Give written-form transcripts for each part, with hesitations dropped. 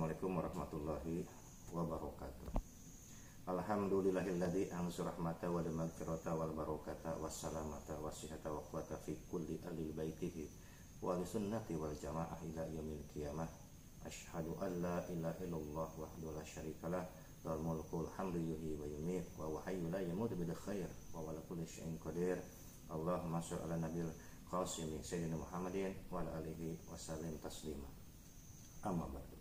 Assalamualaikum warahmatullahi wabarakatuh. Alhamdulillahilladzi ansur rahmata wal maghfirata wal barakata wassalamata wassihata wa quwwata fi kulli alil baitihi wa li sunnati wal jamaah ila yaumil qiyamah. Asyhadu an la ilaha illallah wahdahu la syarikalah lahul mulkul hamdu yuhyi wa yumiit wa huwa hayyun la yamutu bil khair wa ala kulli syai'in qadir. Allahumma shalli ala nabiyil qasim sayyidina Muhammadin wa ala alihi wasallim taslima. Amma ba'du.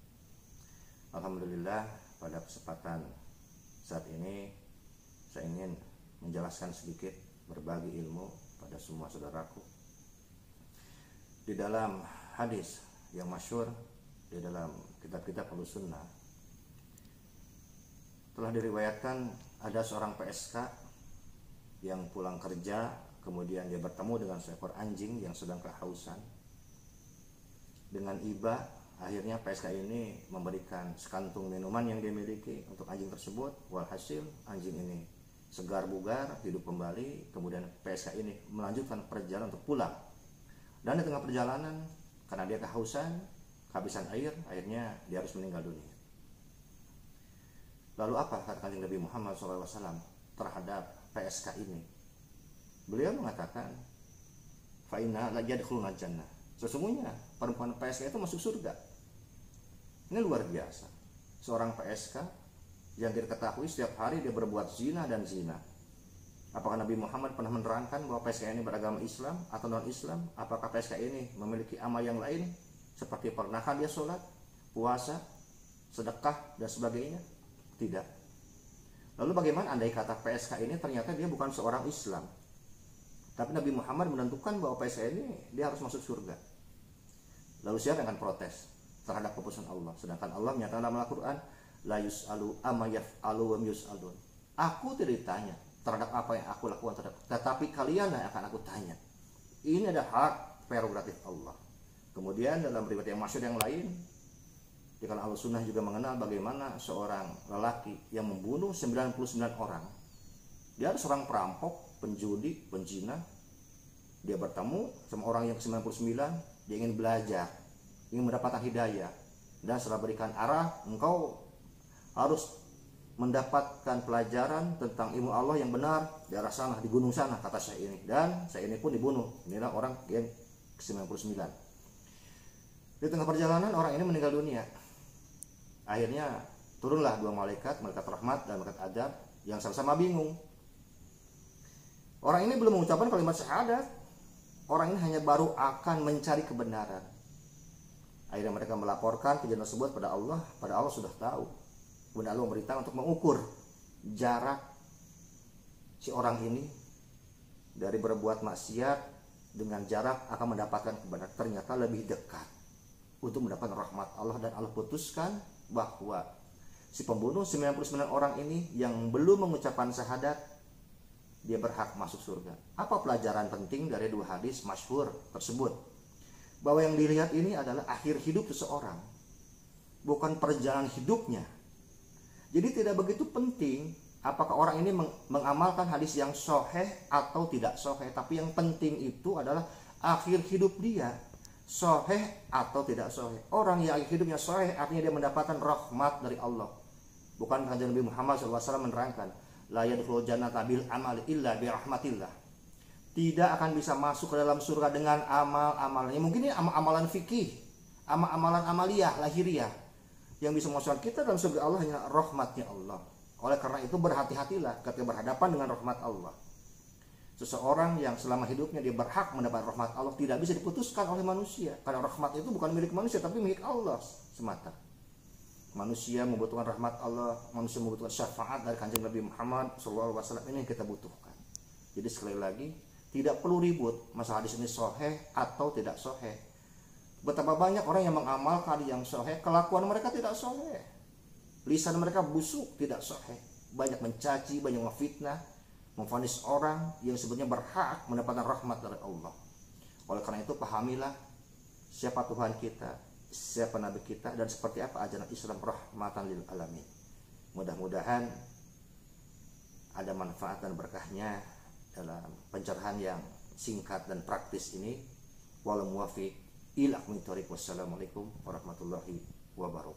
Alhamdulillah, pada kesempatan saat ini saya ingin menjelaskan sedikit, berbagi ilmu pada semua saudaraku. Di dalam hadis yang masyhur di dalam kitab-kitab Ahlussunnah telah diriwayatkan ada seorang PSK yang pulang kerja, kemudian dia bertemu dengan seekor anjing yang sedang kehausan. Dengan iba, akhirnya PSK ini memberikan sekantung minuman yang dia miliki untuk anjing tersebut. Walhasil anjing ini segar bugar, hidup kembali. Kemudian PSK ini melanjutkan perjalanan untuk pulang. Dan di tengah perjalanan, karena dia kehausan, kehabisan air, akhirnya dia harus meninggal dunia. Lalu apa kata Kanjeng Nabi Muhammad SAW terhadap PSK ini? Beliau mengatakan, fa inna la yadkhuluna jannah. Sesungguhnya perempuan PSK itu masuk surga. Ini luar biasa. Seorang PSK yang diketahui setiap hari dia berbuat zina dan zina. Apakah Nabi Muhammad pernah menerangkan bahwa PSK ini beragama Islam atau non-Islam? Apakah PSK ini memiliki amal yang lain? Seperti pernahkah dia sholat, puasa, sedekah, dan sebagainya? Tidak. Lalu bagaimana andai kata PSK ini ternyata dia bukan seorang Islam, tapi Nabi Muhammad menentukan bahwa PSK ini dia harus masuk surga? Lalu siapa yang akan protes terhadap keputusan Allah? Sedangkan Allah menyatakan dalam Al-Quran, la yus'alu amma yaf'alu wa yus'alun. Aku tidak ditanya terhadap apa yang aku lakukan, tetapi kalian yang akan aku tanya. Ini adalah hak prerogatif Allah. Kemudian dalam riwayat yang masyhur yang lain, di kalangan Ahlussunnah juga mengenal bagaimana seorang lelaki yang membunuh 99 orang. Dia adalah seorang perampok, penjudi, penzina. Dia bertemu sama orang yang ke-99, dia ingin belajar, ingin mendapatkan hidayah. Dan setelah berikan arah, engkau harus mendapatkan pelajaran tentang ilmu Allah yang benar di arah sana, di gunung sana, kata saya ini. Dan saya ini pun dibunuh. Inilah orang yang ke-99. Di tengah perjalanan orang ini meninggal dunia. Akhirnya turunlah dua malaikat, malaikat rahmat dan malaikat adab, yang sama-sama bingung. Orang ini belum mengucapkan kalimat syahadat. Orang ini hanya baru akan mencari kebenaran. Akhirnya mereka melaporkan kejadian tersebut pada Allah. Pada Allah sudah tahu. Kemudian Allah memberitahu untuk mengukur jarak si orang ini dari berbuat maksiat dengan jarak akan mendapatkan kebenaran. Ternyata lebih dekat untuk mendapatkan rahmat Allah. Dan Allah putuskan bahwa si pembunuh 99 orang ini yang belum mengucapkan syahadat, dia berhak masuk surga. Apa pelajaran penting dari dua hadis masyhur tersebut? Bahwa yang dilihat ini adalah akhir hidup seseorang, bukan perjalanan hidupnya. Jadi tidak begitu penting apakah orang ini mengamalkan hadis yang sahih atau tidak sahih, tapi yang penting itu adalah akhir hidup dia, sahih atau tidak sahih. Orang yang akhir hidupnya sahih artinya dia mendapatkan rahmat dari Allah. Bukan Kanjeng Nabi Muhammad SAW menerangkan, la yadkhulul jannata bil amali illa bi rahmatillah. Tidak akan bisa masuk ke dalam surga dengan amal-amalannya. Mungkin ini amalan fikih, amalan amaliyah, lahiriah. Yang bisa masukkan kita dalam surga Allah hanya rahmatnya Allah. Oleh karena itu berhati-hatilah ketika berhadapan dengan rahmat Allah. Seseorang yang selama hidupnya dia berhak mendapat rahmat Allah tidak bisa diputuskan oleh manusia. Karena rahmat itu bukan milik manusia tapi milik Allah semata. Manusia membutuhkan rahmat Allah, manusia membutuhkan syafaat dari Kanjeng Nabi Muhammad SAW. Ini yang kita butuhkan. Jadi sekali lagi, tidak perlu ribut masalah hadis ini sahih atau tidak sahih. Betapa banyak orang yang mengamalkan yang sahih, kelakuan mereka tidak sahih. Lisan mereka busuk, tidak sahih. Banyak mencaci, banyak memfitnah, memvonis orang yang sebenarnya berhak mendapatkan rahmat dari Allah. Oleh karena itu pahamilah siapa Tuhan kita, siapa Nabi kita, dan seperti apa ajaran Islam rahmatan lil alamin. Mudah-mudahan ada manfaat dan berkahnya dalam pencerahan yang singkat dan praktis ini. Walau muwafiq ila aqwamit thoriq. Wassalamualaikum warahmatullahi wabarakatuh.